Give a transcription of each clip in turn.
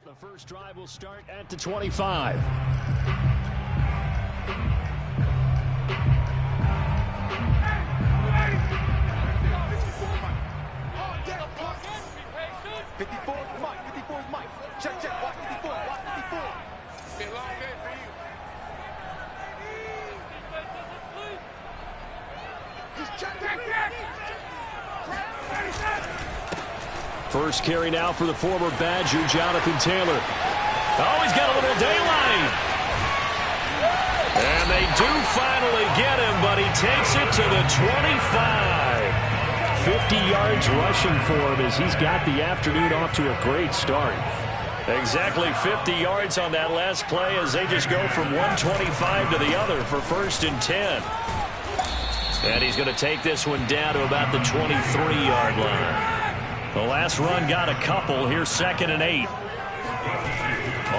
The first drive will start at the 25. First carry now for the former Badger, Jonathan Taylor. Oh, he's got a little daylight. And they do finally get him, but he takes it to the 25. 50 yards rushing for him as he's got the afternoon off to a great start. Exactly 50 yards on that last play as they just go from 125 to the other for 1st and 10. And he's going to take this one down to about the 23-yard line. The last run got a couple. Here's 2nd and 8.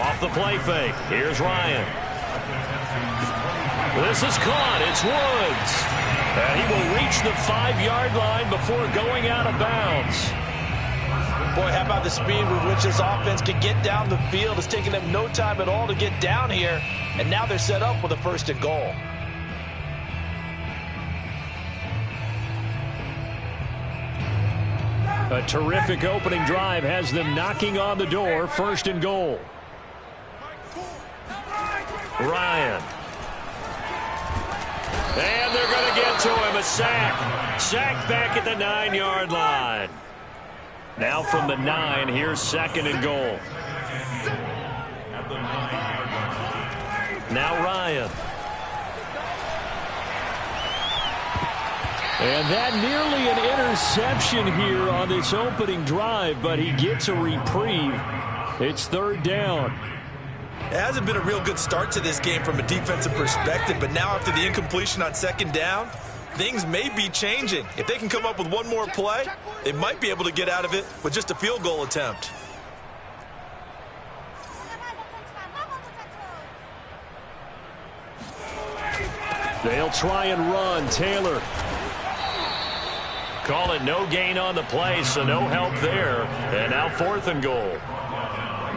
Off the play fake. Here's Ryan. This is caught. It's Woods. And he will reach the 5-yard line before going out of bounds. Boy, how about the speed with which this offense can get down the field? It's taking them no time at all to get down here. And now they're set up with a 1st and goal. A terrific opening drive has them knocking on the door. 1st and goal. Ryan. And they're going to get to him. A sack. Sacked back at the 9-yard line. Now from the 9, here's 2nd and goal. Now Ryan. And that nearly an interception here on this opening drive, but he gets a reprieve. It's 3rd down. It hasn't been a real good start to this game from a defensive perspective, but now after the incompletion on 2nd down, things may be changing. If they can come up with one more play, they might be able to get out of it with just a field goal attempt. They'll try and run. Taylor. Call it no gain on the play, so no help there. And now 4th and goal.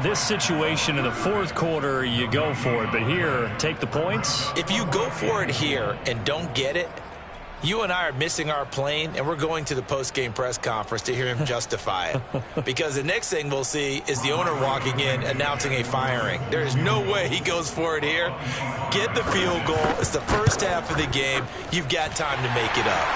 This situation in the 4th quarter, you go for it. But here, take the points. If you go for it here and don't get it, you and I are missing our plane, and we're going to the post-game press conference to hear him justify it. Because the next thing we'll see is the owner walking in announcing a firing. There is no way he goes for it here. Get the field goal. It's the first half of the game. You've got time to make it up.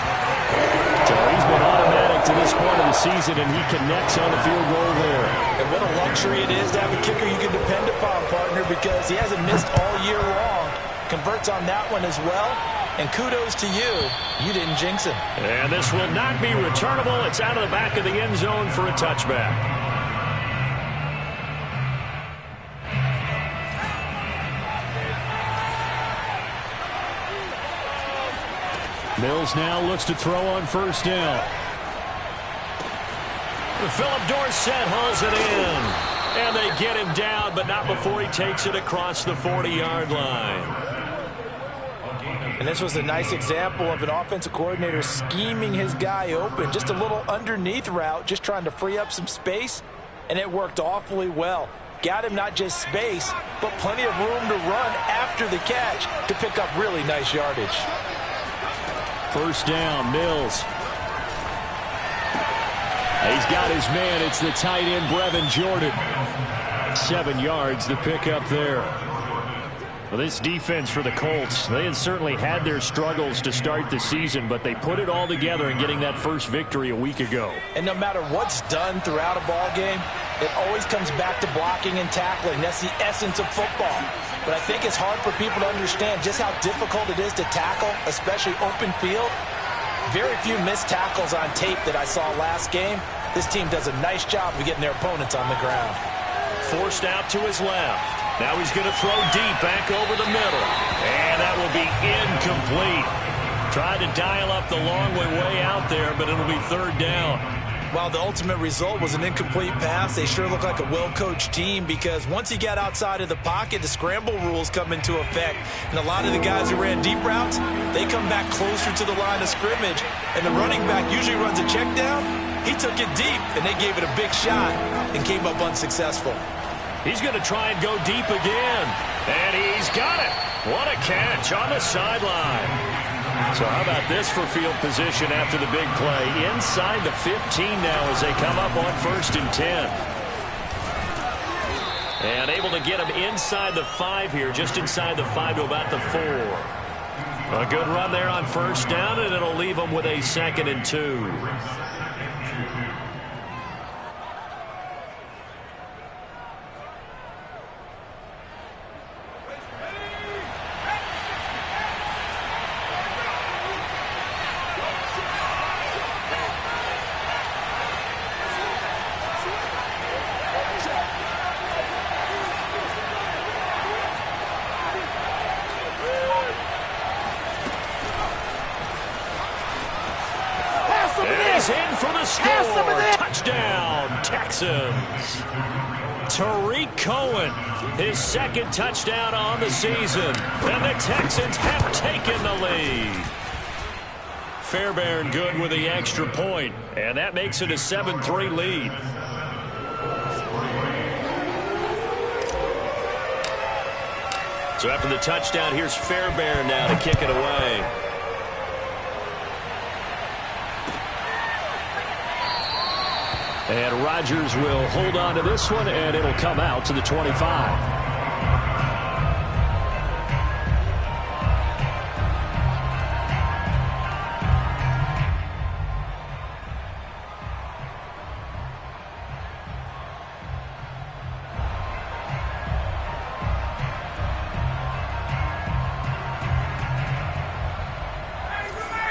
So he's been automatic to this point of the season, and he connects on the field goal there. And what a luxury it is to have a kicker you can depend upon, partner, because he hasn't missed all year long. Converts on that one as well. And kudos to you. You didn't jinx him. And this will not be returnable. It's out of the back of the end zone for a touchback. Mills now looks to throw on 1st down. Philip Dorsett hauls it in. And they get him down, but not before he takes it across the 40-yard line. And this was a nice example of an offensive coordinator scheming his guy open. Just a little underneath route, just trying to free up some space, and it worked awfully well. Got him not just space, but plenty of room to run after the catch to pick up really nice yardage. 1st down, Mills. He's got his man. It's the tight end, Brevin Jordan. 7 yards, the pickup there. Well, this defense for the Colts, they had certainly had their struggles to start the season, but they put it all together in getting that first victory a week ago. And no matter what's done throughout a ball game, it always comes back to blocking and tackling. That's the essence of football. But I think it's hard for people to understand just how difficult it is to tackle, especially open field. Very few missed tackles on tape that I saw last game. This team does a nice job of getting their opponents on the ground. Forced out to his left. Now he's going to throw deep back over the middle. And that will be incomplete. Tried to dial up the long way out there, but it'll be 3rd down. While the ultimate result was an incomplete pass, they sure look like a well-coached team because once he got outside of the pocket, the scramble rules come into effect. And a lot of the guys who ran deep routes, they come back closer to the line of scrimmage. And the running back usually runs a check down. He took it deep, and they gave it a big shot and came up unsuccessful. He's going to try and go deep again. And he's got it. What a catch on the sideline. So how about this for field position after the big play? Inside the 15 now as they come up on 1st and 10. And able to get him inside the 5 here, just inside the 5 to about the 4. A good run there on 1st down, and it'll leave them with a 2nd and 2. In for the score. Touchdown, Texans. Tariq Cohen, his 2nd touchdown on the season. And the Texans have taken the lead. Fairbairn good with the extra point. And that makes it a 7-3 lead. So after the touchdown, here's Fairbairn now to kick it away. And Rodgers will hold on to this one, and it'll come out to the 25.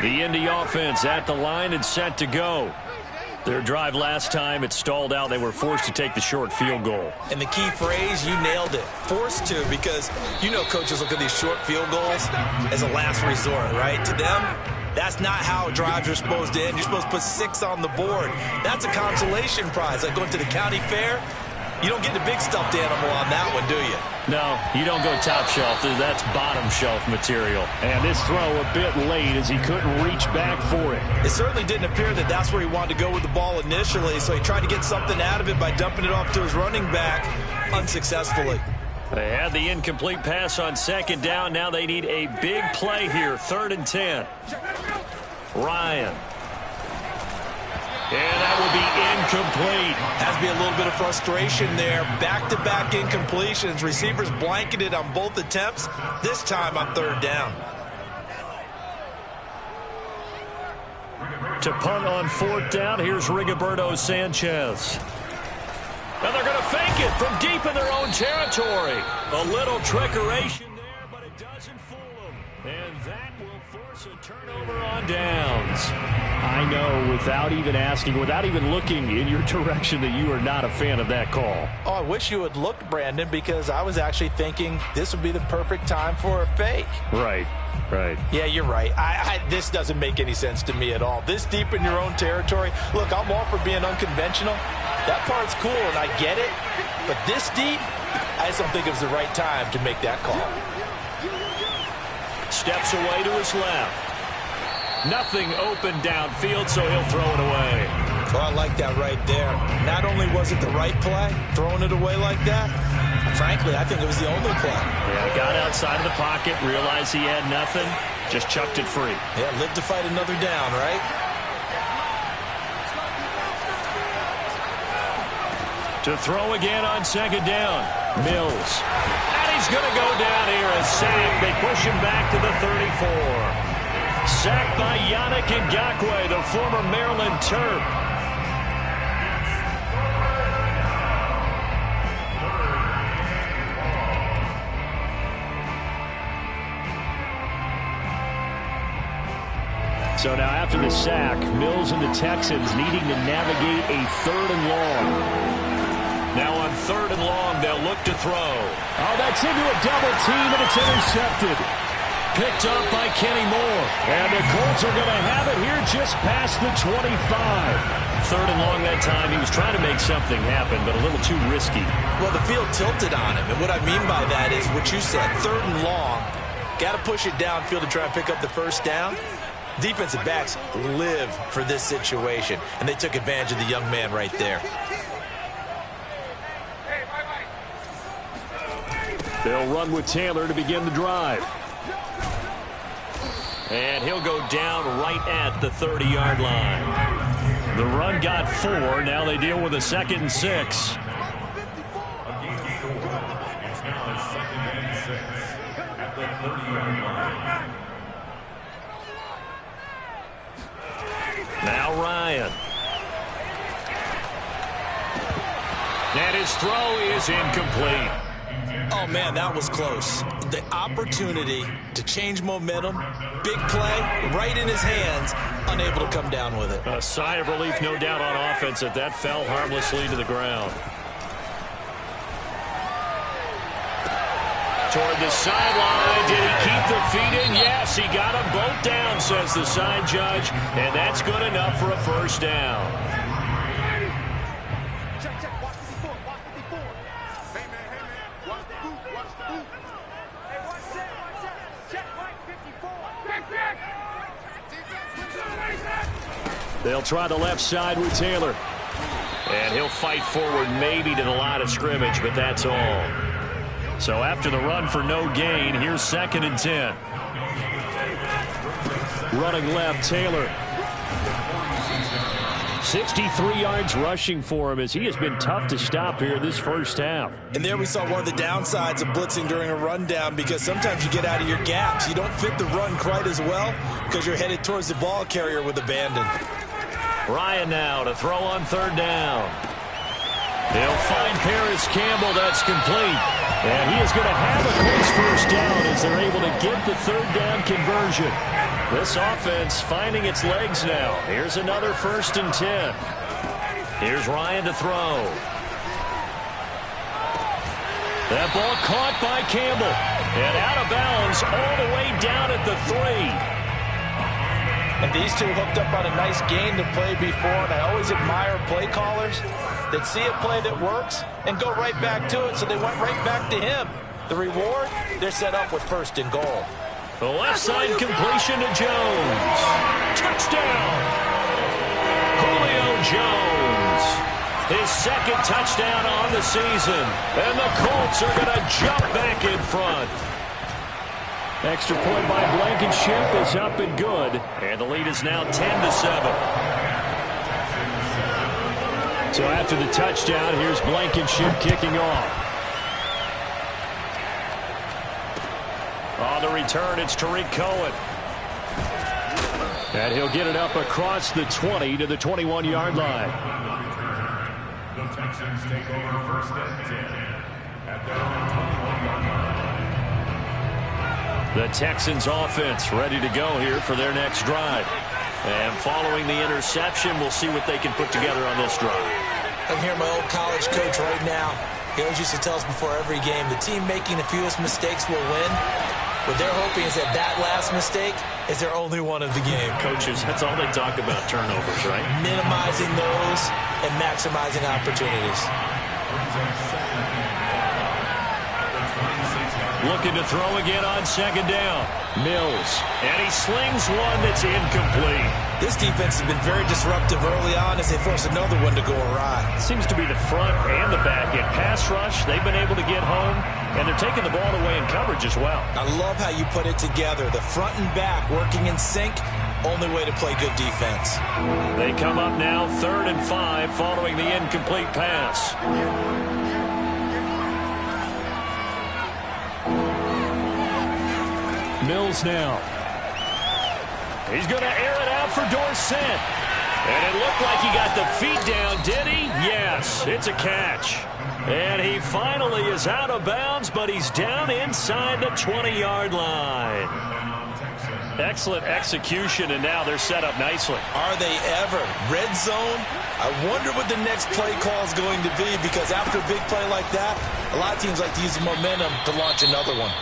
The Indy offense at the line and set to go. Their drive last time, it stalled out. They were forced to take the short field goal. And the key phrase, you nailed it. Forced to, because you know coaches look at these short field goals as a last resort, right? To them, that's not how drives are supposed to end. You're supposed to put 6 on the board. That's a consolation prize. Like going to the county fair, you don't get the big stuffed animal on that one, do you? No, you don't go top shelf. That's bottom shelf material. And this throw a bit late as he couldn't reach back for it. It certainly didn't appear that that's where he wanted to go with the ball initially, so he tried to get something out of it by dumping it off to his running back unsuccessfully. They had the incomplete pass on 2nd down. Now they need a big play here, 3rd and 10. Ryan. And that will be incomplete. Has to be a little bit of frustration there. Back-to-back incompletions. Receivers blanketed on both attempts, this time on 3rd down. To punt on 4th down, here's Rigoberto Sanchez. And they're going to fake it from deep in their own territory. A little trickeration there, but it doesn't fool them. And that will force a turnover on downs. I know, without even asking, without even looking in your direction, that you are not a fan of that call. Oh, I wish you had looked, Brandon, because I was actually thinking this would be the perfect time for a fake. Right. Yeah, you're right. This doesn't make any sense to me at all. This deep in your own territory. Look, I'm all for being unconventional. That part's cool, and I get it. But this deep, I just don't think it was the right time to make that call. Steps away to his left. Nothing open downfield, so he'll throw it away. Oh, I like that right there. Not only was it the right play, throwing it away like that, frankly, I think it was the only play. Yeah, got outside of the pocket, realized he had nothing, just chucked it free. Yeah, live to fight another down, right? To throw again on 2nd down, Mills. And he's going to go down here, a sack. They push him back to the 34. Sacked by Yannick Ngakoue, the former Maryland Terp. So now after the sack, Mills and the Texans needing to navigate a 3rd and long. Now on 3rd and long, they'll look to throw. Oh, that's into a double team, and it's intercepted. Picked up by Kenny Moore. And the Colts are going to have it here just past the 25. 3rd and long that time. He was trying to make something happen, but a little too risky. Well, the field tilted on him. And what I mean by that is what you said. 3rd and long. Got to push it downfield to try and pick up the 1st down. Defensive backs live for this situation. And they took advantage of the young man right there. They'll run with Taylor to begin the drive. And he'll go down right at the 30-yard line. The run got 4. Now they deal with a 2nd and 6. Now Ryan. And his throw is incomplete. Oh, man, that was close. The opportunity to change momentum, big play, right in his hands, unable to come down with it. A sigh of relief, no doubt, on offense that that fell harmlessly to the ground. Toward the sideline. Did he keep the feet in? Yes, he got them both down, says the side judge, and that's good enough for a first down. They'll try the left side with Taylor. And he'll fight forward maybe to the line of scrimmage, but that's all. So after the run for no gain, here's 2nd and 10. Running left, Taylor. 63 yards rushing for him as he has been tough to stop here this first half. And there we saw one of the downsides of blitzing during a rundown, because sometimes you get out of your gaps. You don't fit the run quite as well because you're headed towards the ball carrier with abandon. Ryan now to throw on 3rd down. He'll find Paris Campbell. That's complete. And he is going to have a close first down as they're able to get the 3rd down conversion. This offense finding its legs now. Here's another 1st and 10. Here's Ryan to throw. That ball caught by Campbell. And out of bounds all the way down at the 3. And these two hooked up on a nice game to play before, and I always admire play callers that see a play that works and go right back to it, so they went right back to him. The reward, they're set up with 1st and goal. The left side completion to Jones. Touchdown! Julio Jones. His 2nd touchdown on the season. And the Colts are going to jump back in front. Extra point by Blankenship is up and good. And the lead is now 10-7. So after the touchdown, here's Blankenship kicking off. On the return, it's Tariq Cohen. And he'll get it up across the 20 to the 21-yard line. The Texans take over 1st and 10 at their own 21-yard line. The Texans offense ready to go here for their next drive. And following the interception, we'll see what they can put together on this drive. I'm hearing my old college coach right now. He always used to tell us before every game, the team making the fewest mistakes will win. What they're hoping is that that last mistake is their only one of the game. Coaches, that's all they talk about, turnovers, right? Minimizing those and maximizing opportunities. Looking to throw again on 2nd down. Mills. And he slings one that's incomplete. This defense has been very disruptive early on as they force another one to go awry. Seems to be the front and the back. In pass rush, they've been able to get home, and they're taking the ball away in coverage as well. I love how you put it together. The front and back working in sync, only way to play good defense. They come up now 3rd and 5 following the incomplete pass. Mills now. He's going to air it out for Dorsett. And it looked like he got the feet down, did he? Yes, it's a catch. And he finally is out of bounds, but he's down inside the 20-yard line. Excellent execution, and now they're set up nicely. Are they ever? Red zone? I wonder what the next play call is going to be, because after a big play like that, a lot of teams like to use the momentum to launch another one.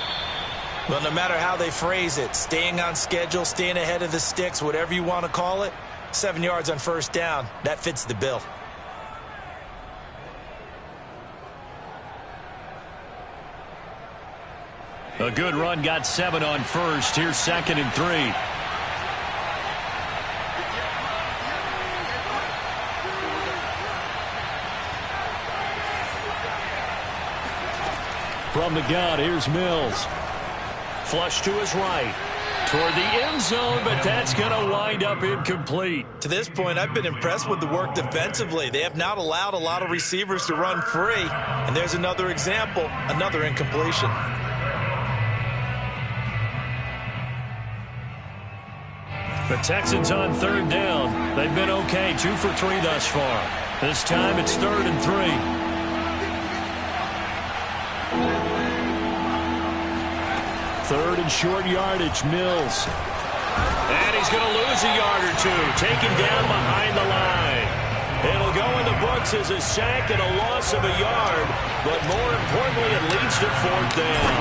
Well, no matter how they phrase it, staying on schedule, staying ahead of the sticks, whatever you want to call it, 7 yards on 1st down, that fits the bill. A good run, got 7 on 1st. Here's 2nd and 3. From the gun, here's Mills. Flush to his right. Toward the end zone, but that's going to wind up incomplete. To this point, I've been impressed with the work defensively. They have not allowed a lot of receivers to run free. And there's another example, another incompletion. The Texans on third down. They've been okay, 2 for 3 thus far. This time it's 3rd and 3. Third and short yardage, Mills. And he's going to lose a yard or two, taken down behind the line. It'll go in the books as a sack and a loss of a yard, but more importantly, it leads to 4th down.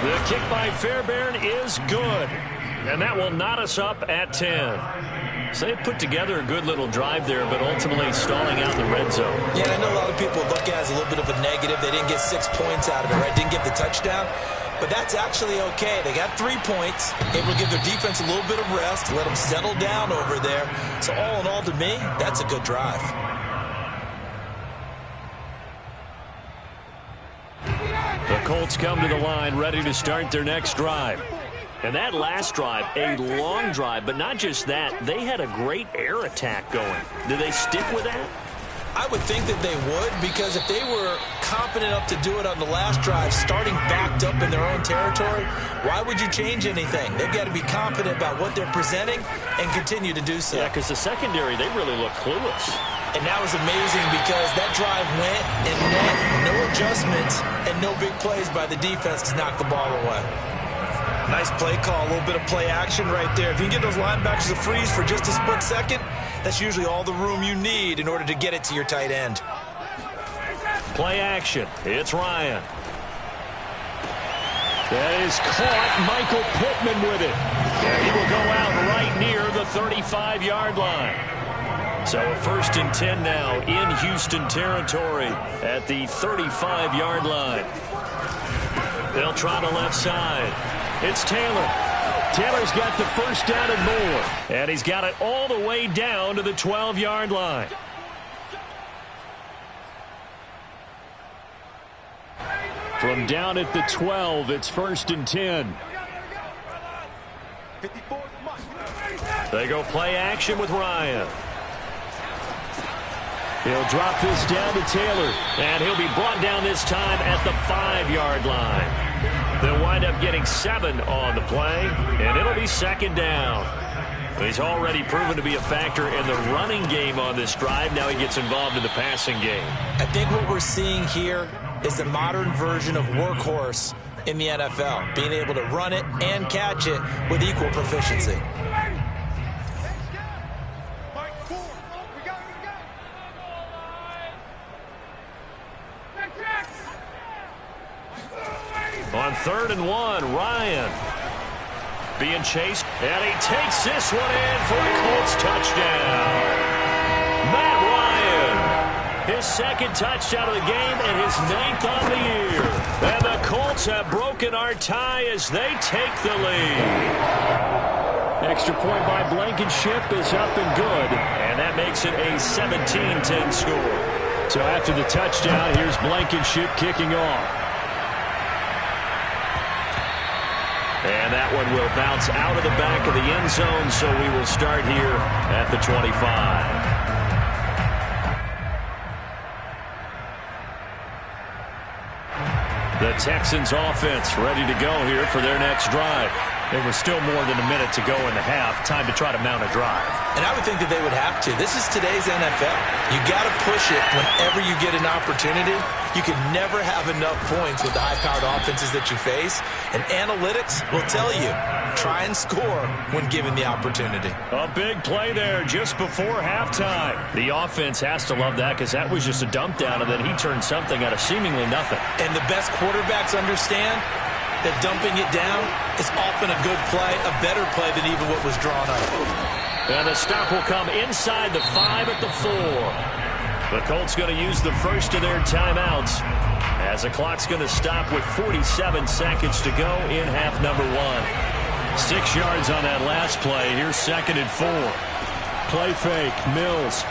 The kick by Fairbairn is good, and that will knot us up at 10. So they put together a good little drive there, but ultimately stalling out the red zone. Yeah, I know a lot of people look at it as a little bit of a negative. They didn't get 6 points out of it, right? Didn't get the touchdown. But that's actually okay. They got 3 points, able to give their defense a little bit of rest, let them settle down over there. So all in all, to me, that's a good drive. The Colts come to the line, ready to start their next drive. And that last drive, a long drive, but not just that. They had a great air attack going. Do they stick with that? I would think that they would, because if they were confident enough to do it on the last drive, starting backed up in their own territory, why would you change anything? They've got to be confident about what they're presenting and continue to do so. Yeah, because the secondary, they really look clueless. And that was amazing because that drive went and went, no adjustments and no big plays by the defense to knock the ball away. Nice play call, a little bit of play action right there. If you can get those linebackers to freeze for just a split second, that's usually all the room you need in order to get it to your tight end. Play action. It's Ryan. That is caught. Michael Pittman with it. And he will go out right near the 35-yard line. So a 1st and 10 now in Houston territory at the 35-yard line. They'll try the left side. It's Taylor. Taylor's got the first down and more. And he's got it all the way down to the 12-yard line. From down at the 12, it's 1st and 10. They go play action with Ryan. He'll drop this down to Taylor. And he'll be brought down this time at the 5-yard line. They'll wind up getting 7 on the play, and it'll be 2nd down. He's already proven to be a factor in the running game on this drive. Now he gets involved in the passing game. I think what we're seeing here is the modern version of workhorse in the NFL, being able to run it and catch it with equal proficiency. On 3rd and 1, Ryan being chased, and he takes this one in for a Colts touchdown. Matt Ryan, his 2nd touchdown of the game and his 9th on the year. And the Colts have broken our tie as they take the lead. Extra point by Blankenship is up and good, and that makes it a 17-10 score. So after the touchdown, here's Blankenship kicking off. And that one will bounce out of the back of the end zone, so we will start here at the 25. The Texans offense ready to go here for their next drive. There was still more than a minute to go in the half. Time to try to mount a drive. And I would think that they would have to. This is today's NFL. You got to push it whenever you get an opportunity. You can never have enough points with the high-powered offenses that you face. And analytics will tell you, try and score when given the opportunity. A big play there just before halftime. The offense has to love that because that was just a dump down, and then he turned something out of seemingly nothing. And the best quarterbacks understand that dumping it down is often a good play, a better play than even what was drawn up. And the stop will come inside the 5 at the 4. The Colts going to use the first of their timeouts as the clock's going to stop with 47 seconds to go in half number 1. 6 yards on that last play. Here's 2nd and 4. Play fake, Mills.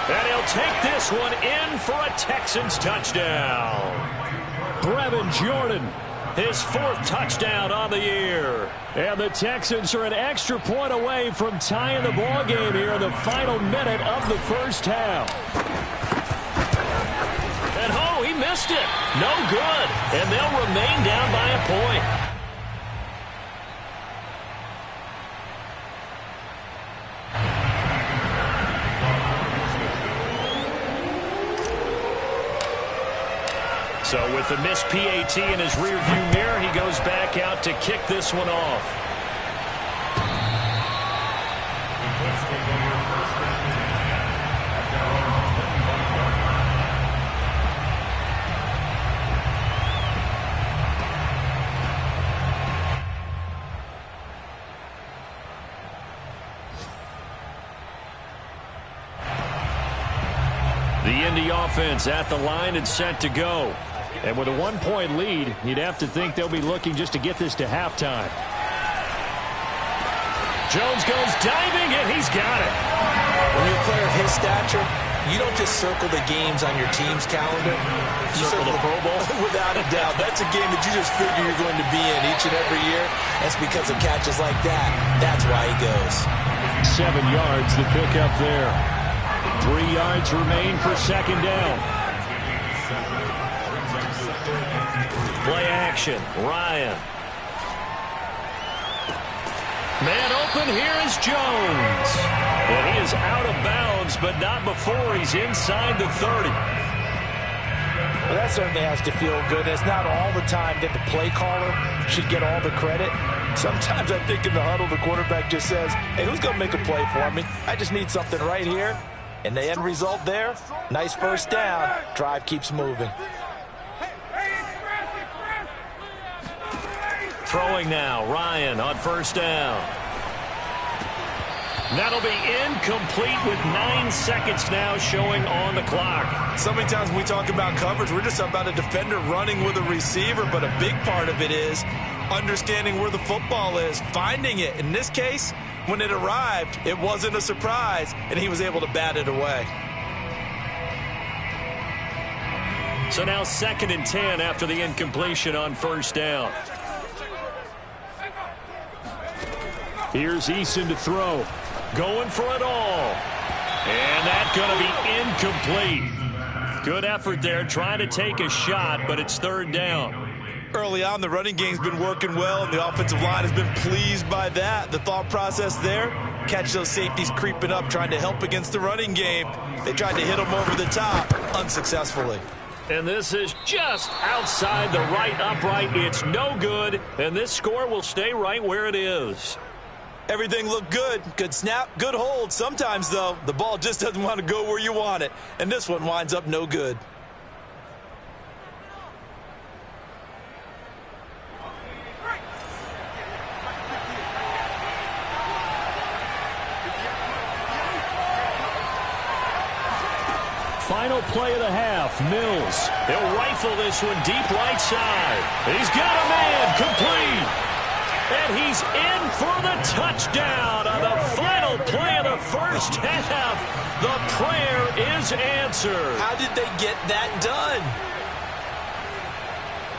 And he'll take this one in for a Texans touchdown. Brevin Jordan, his 4th touchdown on the year. And the Texans are an extra point away from tying the ball game here in the final minute of the first half. And oh, he missed it. No good. And they'll remain down by a point. So with the missed PAT in his rearview mirror, he goes back out to kick this one off. The Indy offense at the line and set to go. And with a 1-point lead, you'd have to think they'll be looking just to get this to halftime. Jones goes diving, and he's got it. When you're a player of his stature, you don't just circle the games on your team's calendar. You circle the Pro Bowl. Without a doubt. That's a game that you just figure you're going to be in each and every year. That's because of catches like that. That's why he goes. 7 yards the pick up there. 3 yards remain for second down. Play action. Ryan. Man open. Here is Jones. And he is out of bounds, but not before he's inside the 30. Well, that certainly has to feel good. It's not all the time that the play caller should get all the credit. Sometimes I think in the huddle, the quarterback just says, hey, who's going to make a play for me? I just need something right here. And the end result there, nice first down. Drive keeps moving. Throwing now, Ryan on first down. That'll be incomplete with 9 seconds now showing on the clock. So many times when we talk about coverage, we're just about a defender running with a receiver, but a big part of it is understanding where the football is, finding it. In this case, when it arrived, it wasn't a surprise, and he was able to bat it away. So now 2nd and 10 after the incompletion on first down. Here's Eason to throw. Going for it all. And that's going to be incomplete. Good effort there, trying to take a shot, but it's 3rd down. Early on, the running game's been working well, and the offensive line has been pleased by that. The thought process there, catch those safeties creeping up, trying to help against the running game. They tried to hit them over the top, unsuccessfully. And this is just outside the right upright. It's no good, and this score will stay right where it is. Everything looked good. Good snap, good hold. Sometimes, though, the ball just doesn't want to go where you want it. And this one winds up no good. Final play of the half. Mills. He'll rifle this one deep right side. He's got a man complete. And he's in for the touchdown on the final play of the first half. The prayer is answered. How did they get that done?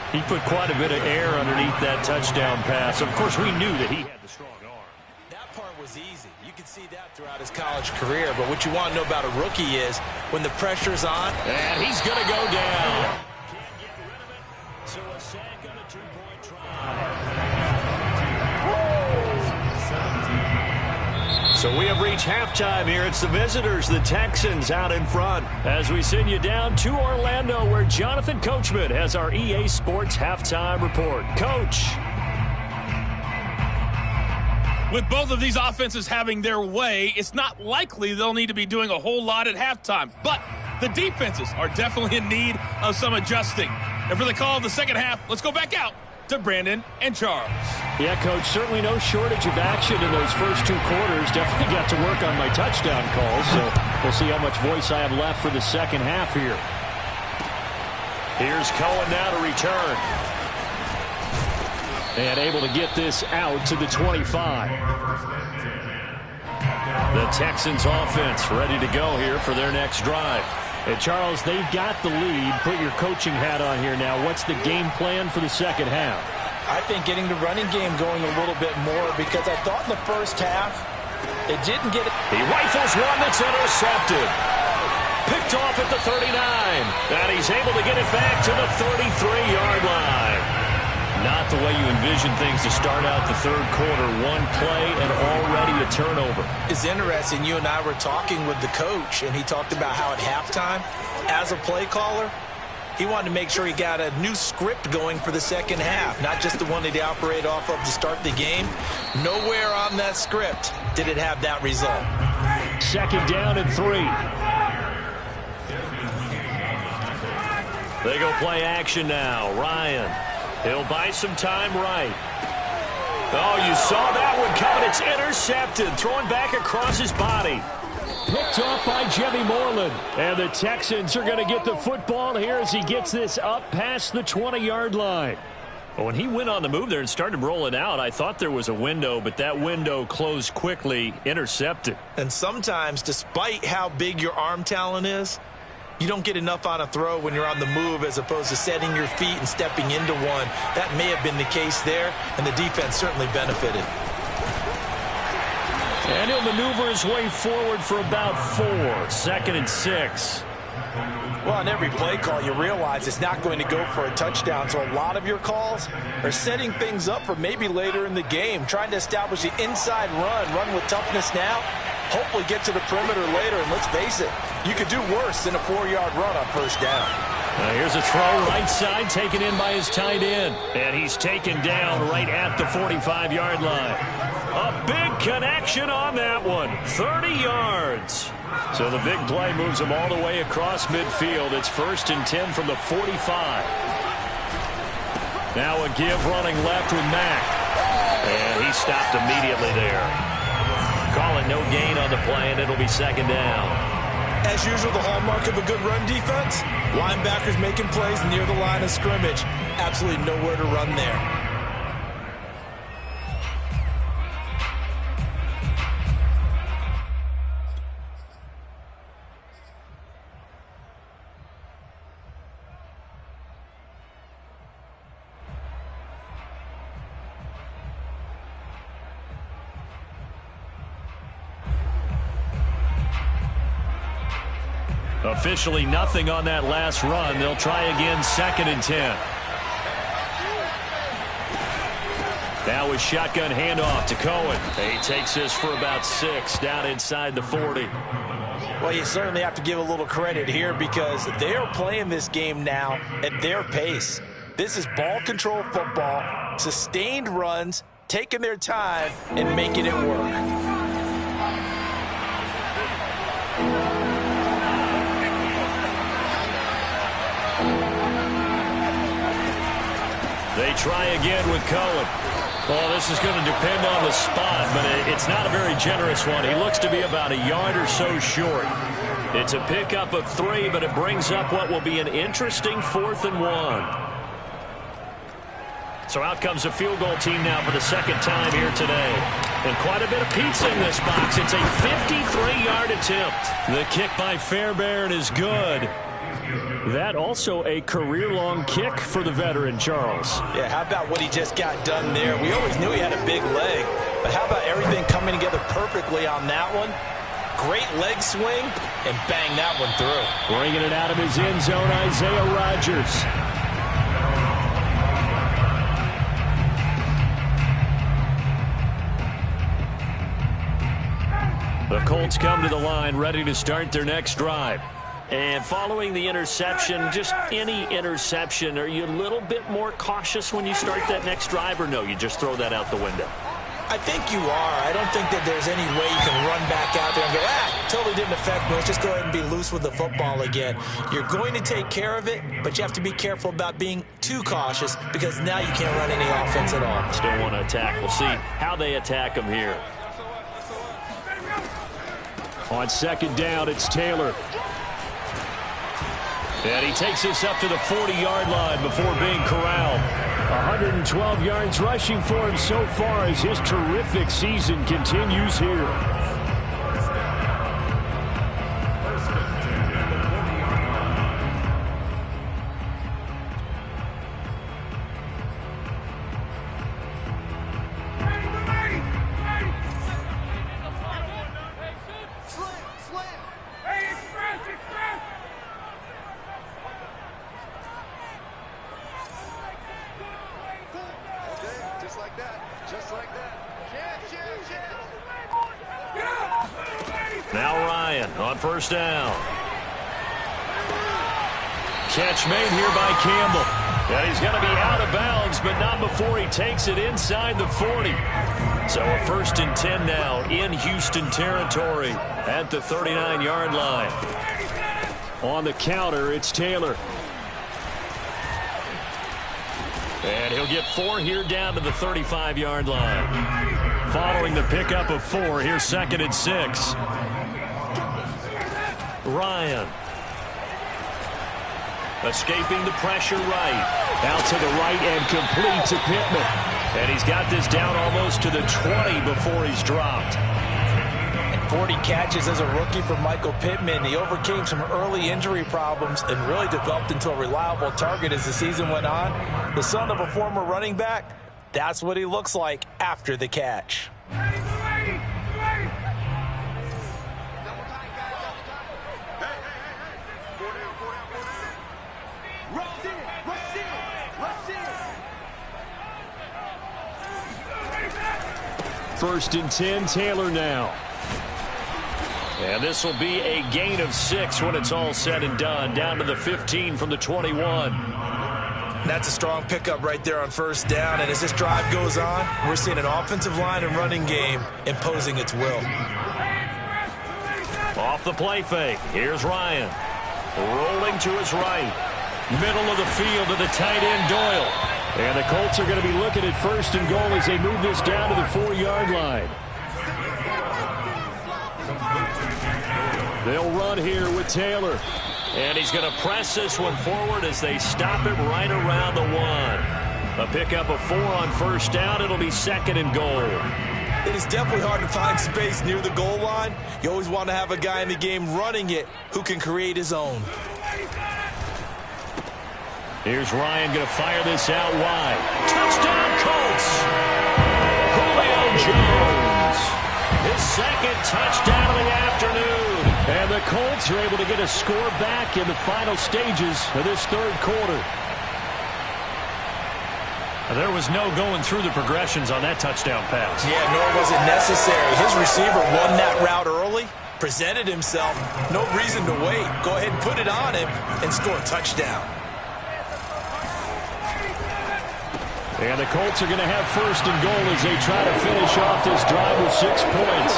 He put quite a bit of air underneath that touchdown pass. Of course, we knew that he had the strong arm. That part was easy. You can see that throughout his college career. But what you want to know about a rookie is when the pressure's on. And he's going to go down. Can't get rid of it. So a sack on a 2-point try. So we have reached halftime here. It's the visitors, the Texans, out in front. As we send you down to Orlando, where Jonathan Coachman has our EA Sports Halftime Report. Coach. With both of these offenses having their way, it's not likely they'll need to be doing a whole lot at halftime. But the defenses are definitely in need of some adjusting. And for the call of the second half, let's go back out to Brandon and Charles. Yeah, Coach, certainly no shortage of action in those first 2 quarters. Definitely got to work on my touchdown calls, so we'll see how much voice I have left for the second half here. Here's Cohen now to return. And able to get this out to the 25. The Texans offense ready to go here for their next drive. And Charles, they've got the lead. Put your coaching hat on here now. What's the game plan for the second half? I think getting the running game going a little bit more, because I thought in the first half they didn't get it. He rifles one that's intercepted. Picked off at the 39. And he's able to get it back to the 33-yard line. Not the way you envision things to start out the third quarter. One play and already a turnover. It's interesting. You and I were talking with the coach, and he talked about how at halftime, as a play caller, he wanted to make sure he got a new script going for the second half, not just the one that he operated off of to start the game. Nowhere on that script did it have that result. Second down and 3. They go play action now. Ryan. He'll buy some time right. Oh, you saw that one coming. It's intercepted. Throwing back across his body. Picked off by Jimmy Moreland. And the Texans are going to get the football here as he gets this up past the 20-yard line. Well, when he went on the move there and started rolling out, I thought there was a window, but that window closed quickly. Intercepted. And sometimes, despite how big your arm talent is, you don't get enough on a throw when you're on the move as opposed to setting your feet and stepping into one. That may have been the case there, and the defense certainly benefited. And he'll maneuver his way forward for about 4. 2nd and 6. Well, on every play call, you realize it's not going to go for a touchdown, so a lot of your calls are setting things up for maybe later in the game, trying to establish the inside run with toughness now, hopefully get to the perimeter later, and let's face it, you could do worse than a 4-yard run on first down. Here's a throw right side taken in by his tight end. And he's taken down right at the 45-yard line. A big connection on that one. 30 yards. So the big play moves him all the way across midfield. It's 1st and 10 from the 45. Now a give running left with Mack. And he stopped immediately there. Call it no gain on the play, and it'll be 2nd down. As usual, the hallmark of a good run defense, linebackers making plays near the line of scrimmage. Absolutely nowhere to run there. Officially nothing on that last run. They'll try again, 2nd and 10. Now a shotgun handoff to Cohen. He takes this for about 6 down inside the 40. Well, you certainly have to give a little credit here because they are playing this game now at their pace. This is ball control football, sustained runs, taking their time and making it work. They try again with Cohen. Well, this is going to depend on the spot, but it's not a very generous one. He looks to be about a yard or so short. It's a pickup of 3, but it brings up what will be an interesting 4th and 1. So out comes a field goal team now for the 2nd time here today. And quite a bit of pizza in this box. It's a 53-yard attempt. The kick by Fairbairn is good. That also a career-long kick for the veteran, Charles. Yeah, how about what he just got done there? We always knew he had a big leg, but how about everything coming together perfectly on that one? Great leg swing, and bang that one through. Bringing it out of his end zone, Isaiah Rodgers. The Colts come to the line, ready to start their next drive. And following the interception, just any interception, are you a little bit more cautious when you start that next drive, or no, you just throw that out the window? I think you are. I don't think that there's any way you can run back out there and go, totally didn't affect me. Let's just go ahead and be loose with the football again. You're going to take care of it, but you have to be careful about being too cautious because now you can't run any offense at all. Still want to attack. We'll see how they attack them here. On 2nd down, it's Taylor. And he takes this up to the 40-yard line before being corralled. 112 yards rushing for him so far as his terrific season continues here. Now Ryan on first down. Catch made here by Campbell. And he's going to be out of bounds, but not before he takes it inside the 40. So a 1st and 10 now in Houston territory at the 39-yard line. On the counter, it's Taylor. And he'll get 4 here down to the 35-yard line. Following the pickup of 4, here's 2nd and 6. Ryan. Escaping the pressure right. Out to the right and complete to Pittman. And he's got this down almost to the 20 before he's dropped. And 40 catches as a rookie for Michael Pittman. He overcame some early injury problems and really developed into a reliable target as the season went on. The son of a former running back, that's what he looks like after the catch. First and 10, Taylor now. And this will be a gain of 6 when it's all said and done. Down to the 15 from the 21. That's a strong pickup right there on first down. And as this drive goes on, we're seeing an offensive line and running game imposing its will. Off the play fake. Here's Ryan. Rolling to his right. Middle of the field to the tight end, Doyle. And the Colts are going to be looking at 1st and goal as they move this down to the 4-yard line. They'll run here with Taylor. And he's going to press this one forward as they stop him right around the 1. A pickup of 4 on first down. It'll be 2nd and goal. It is definitely hard to find space near the goal line. You always want to have a guy in the game running it who can create his own. Here's Ryan going to fire this out wide. Touchdown, Colts! Julio Jones. His 2nd touchdown of the afternoon. And the Colts are able to get a score back in the final stages of this 3rd quarter. There was no going through the progressions on that touchdown pass. Yeah, nor was it necessary. His receiver won that route early, presented himself. No reason to wait. Go ahead and put it on him and score a touchdown. And the Colts are going to have 1st and goal as they try to finish off this drive with 6 points.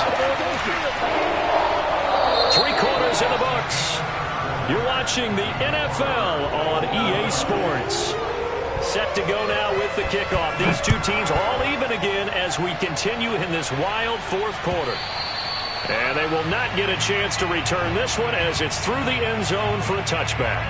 3 quarters in the books. You're watching the NFL on EA Sports. Set to go now with the kickoff. These two teams all even again as we continue in this wild 4th quarter. And they will not get a chance to return this one as it's through the end zone for a touchback.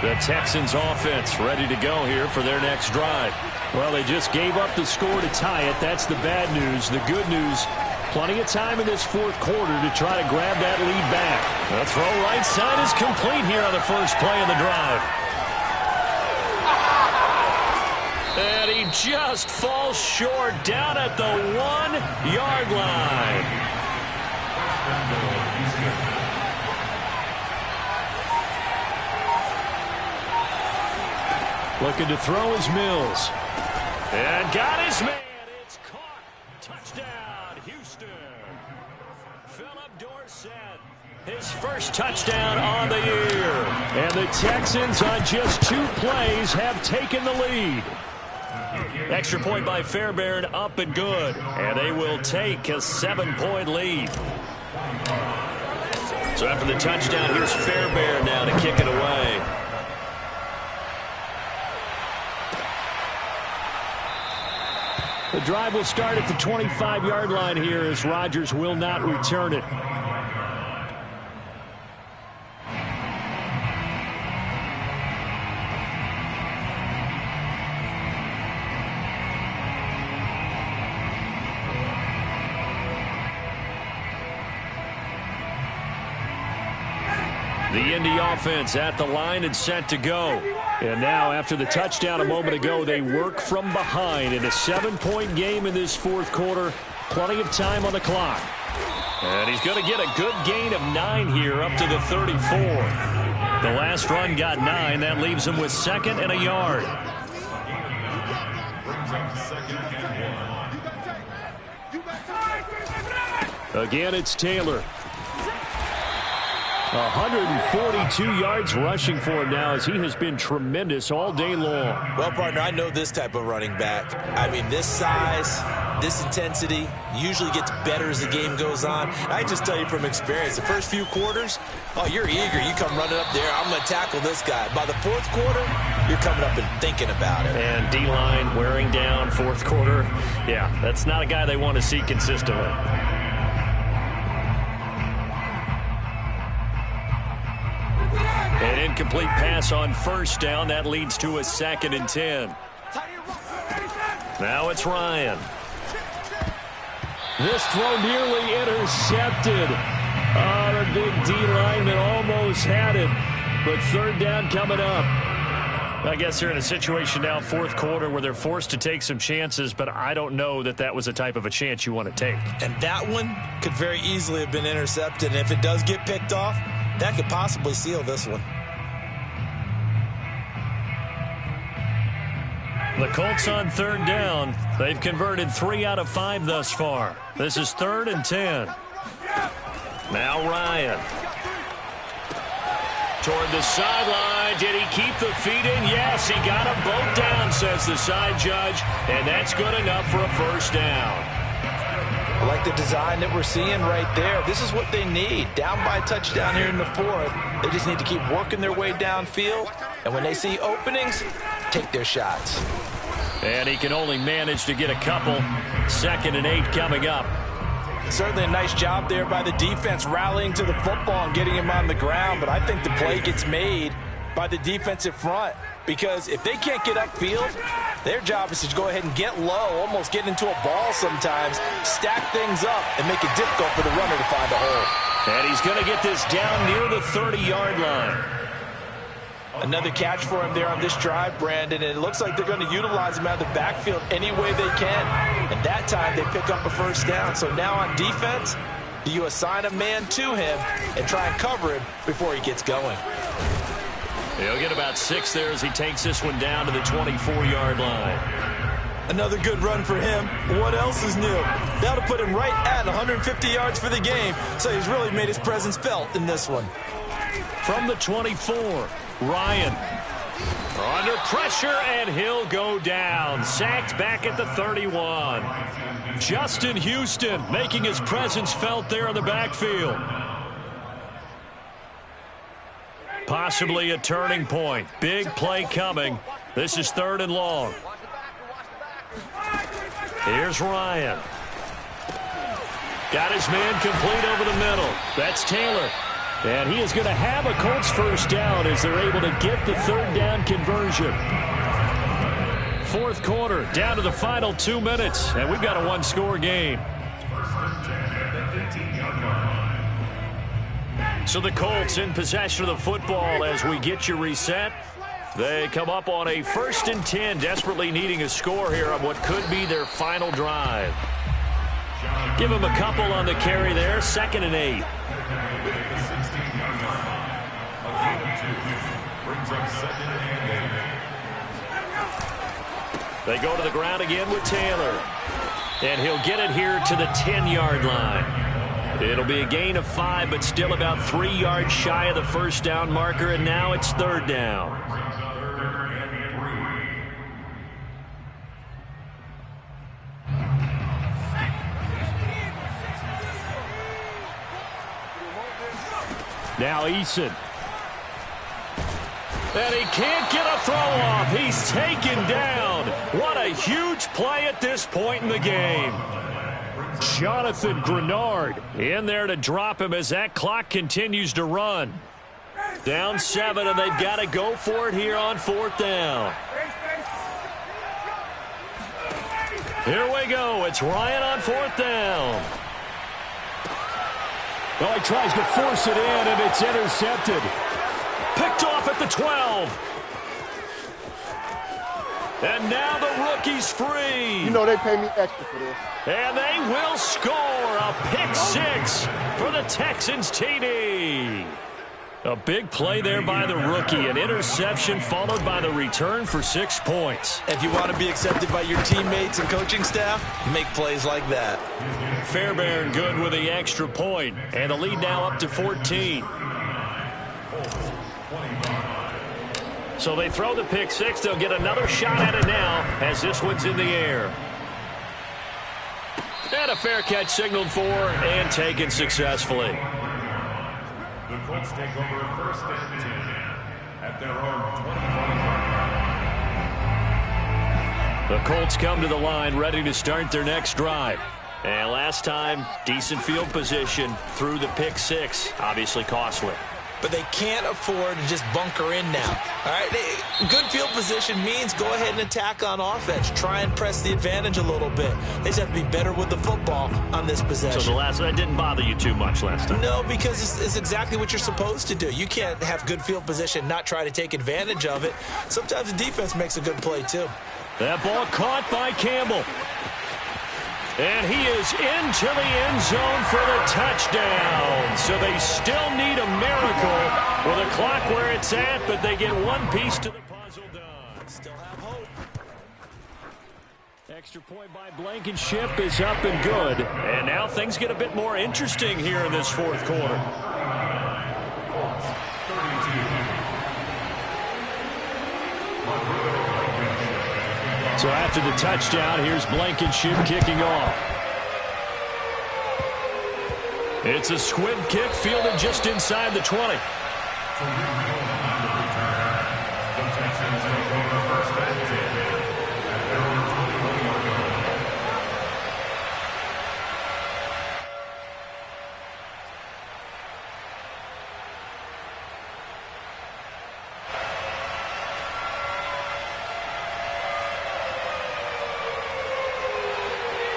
The Texans offense ready to go here for their next drive. Well, they just gave up the score to tie it. That's the bad news. The good news, plenty of time in this 4th quarter to try to grab that lead back. The throw right side is complete here on the first play of the drive. And he just falls short down at the 1-yard line. Looking to throw is Mills. And got his man. It's caught. Touchdown, Houston. Philip Dorsett. His first touchdown on the year. And the Texans on just 2 plays have taken the lead. Extra point by Fairbairn up and good. And they will take a 7-point lead. So after the touchdown, here's Fairbairn now to kick it away. The drive will start at the 25-yard line here as Rodgers will not return it. The Indy offense at the line and set to go. And now, after the touchdown a moment ago, they work from behind in a 7-point game in this 4th quarter. Plenty of time on the clock. And he's going to get a good gain of 9 here up to the 34. The last run got 9. That leaves him with 2nd and a yard. Again, it's Taylor. 142 yards rushing for him now as he has been tremendous all day long. Well, partner, I know this type of running back. I mean, this size, this intensity usually gets better as the game goes on. And I just tell you from experience, the first few quarters, oh, you're eager. You come running up there, I'm going to tackle this guy. By the fourth quarter, you're coming up and thinking about it. And D-line wearing down fourth quarter. Yeah, that's not a guy they want to see consistently. An incomplete pass on first down. That leads to a 2nd and 10. Now it's Ryan. This throw nearly intercepted. Oh, the big D lineman almost had it. But 3rd down coming up. I guess they're in a situation now, fourth quarter, where they're forced to take some chances, but I don't know that that was the type of a chance you want to take. And that one could very easily have been intercepted. And if it does get picked off, that could possibly seal this one. The Colts on 3rd down. They've converted 3 out of 5 thus far. This is 3rd and 10. Now Ryan. Toward the sideline. Did he keep the feet in? Yes, he got them both down, says the side judge. And that's good enough for a first down. I like the design that we're seeing right there. This is what they need. Down by a touchdown here in the 4th. They just need to keep working their way downfield. And when they see openings, take their shots. And he can only manage to get a couple. 2nd and 8 coming up. Certainly a nice job there by the defense rallying to the football and getting him on the ground. But I think the play gets made by the defensive front. Because if they can't get upfield, their job is to go ahead and get low, almost get into a ball sometimes, stack things up, and make it difficult for the runner to find a hole. And he's going to get this down near the 30-yard line. Another catch for him there on this drive, Brandon, and it looks like they're going to utilize him out of the backfield any way they can. And that time they pick up a first down. So now on defense, do you assign a man to him and try and cover him before he gets going? He'll get about 6 there as he takes this one down to the 24-yard line. Another good run for him. What else is new? That'll put him right at 150 yards for the game, so he's really made his presence felt in this one. From the 24, Ryan. Under pressure, and he'll go down. Sacked back at the 31. Justin Houston making his presence felt there in the backfield. Possibly a turning point. Big play coming. This is 3rd and long. Here's Ryan. Got his man complete over the middle. That's Taylor. And he is going to have a Colts first down as they're able to get the 3rd down conversion. Fourth quarter, down to the final 2 minutes. And we've got a one-score game. So the Colts in possession of the football as we get you reset. They come up on a 1st and 10, desperately needing a score here on what could be their final drive. Give them a couple on the carry there, 2nd and 8. They go to the ground again with Taylor. And he'll get it here to the 10-yard line. It'll be a gain of 5, but still about 3 yards shy of the first down marker, and now it's 3rd down. Now Eason. And he can't get a throw off. He's taken down. What a huge play at this point in the game. Jonathan Grenard in there to drop him as that clock continues to run. Down 7, and they've got to go for it here on 4th down. Here we go. It's Ryan on 4th down. Oh, he tries to force it in, and it's intercepted. Picked off at the 12. And now the rookie's free. You know they pay me extra for this. And they will score a pick 6 for the Texans TD. A big play there by the rookie. An interception followed by the return for 6 points. If you want to be accepted by your teammates and coaching staff, make plays like that. Fairbairn good with the extra point. And the lead now up to 14. So they throw the pick six. They'll get another shot at it now as this one's in the air. And a fair catch signaled for and taken successfully. The Colts take over first and 10 at their own 25-yard line. The Colts come to the line ready to start their next drive. And last time, decent field position through the pick six. Obviously costly. But they can't afford to just bunker in now. All right, good field position means go ahead and attack on offense. Try and press the advantage a little bit. They just have to be better with the football on this possession. So that didn't bother you too much last time? No, because it's exactly what you're supposed to do. You can't have good field position, not try to take advantage of it. Sometimes the defense makes a good play, too. That ball caught by Campbell. And he is into the end zone for the touchdown. So they still need a miracle with the clock where it's at, but they get one piece to the puzzle done. Still have hope. Extra point by Blankenship is up and good. And now things get a bit more interesting here in this fourth quarter. So after the touchdown, here's Blankenship kicking off. It's a squib kick fielded just inside the 20.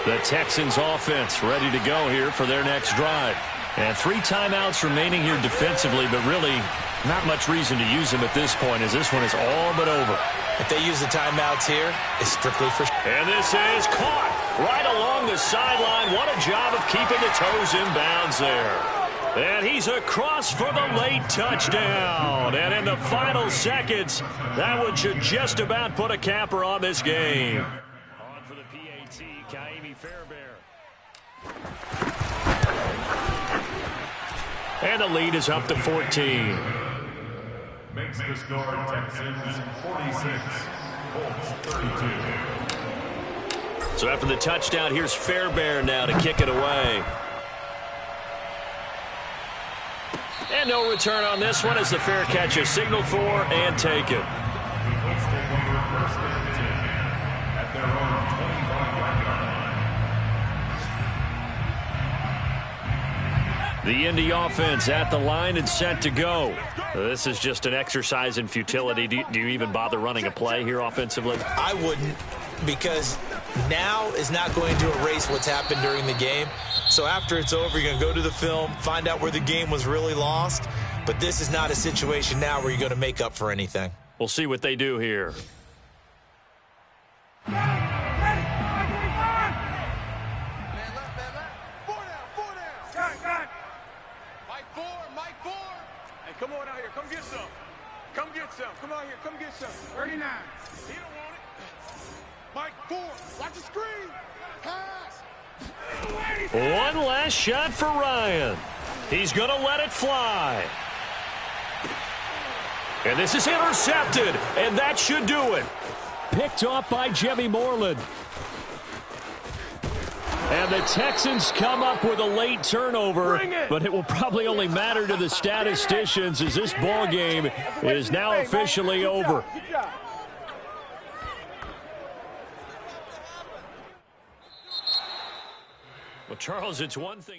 The Texans offense ready to go here for their next drive. And 3 timeouts remaining here defensively, but really not much reason to use them at this point as this one is all but over. If they use the timeouts here, it's strictly for... And this is caught right along the sideline. What a job of keeping the toes in bounds there. And he's across for the late touchdown. And in the final seconds, that one should just about put a capper on this game. On for the PAT, Ka'imi Fairbairn. And the lead is up to 14. Makes the score Texans 46, Colts 32. So after the touchdown, here's Fairbairn now to kick it away. And no return on this one as the fair catch is signaled for and taken. Colts take over first and 10 at their own 25-yard line. The Indy offense at the line and set to go. This is just an exercise in futility. Do you even bother running a play here offensively? I wouldn't, because now is not going to erase what's happened during the game. So after it's over, you're going to go to the film, find out where the game was really lost. But this is not a situation now where you're going to make up for anything. We'll see what they do here. Come on out here. Come get some. Come get some. Come out here. Come get some. 39. He don't want it. Mike 4. Watch the screen. Pass. One last shot for Ryan. He's going to let it fly. And this is intercepted. And that should do it. Picked off by Jimmy Moreland. And the Texans come up with a late turnover, but it will probably only matter to the statisticians as this ball game is now officially over. Well, Charles, it's one thing.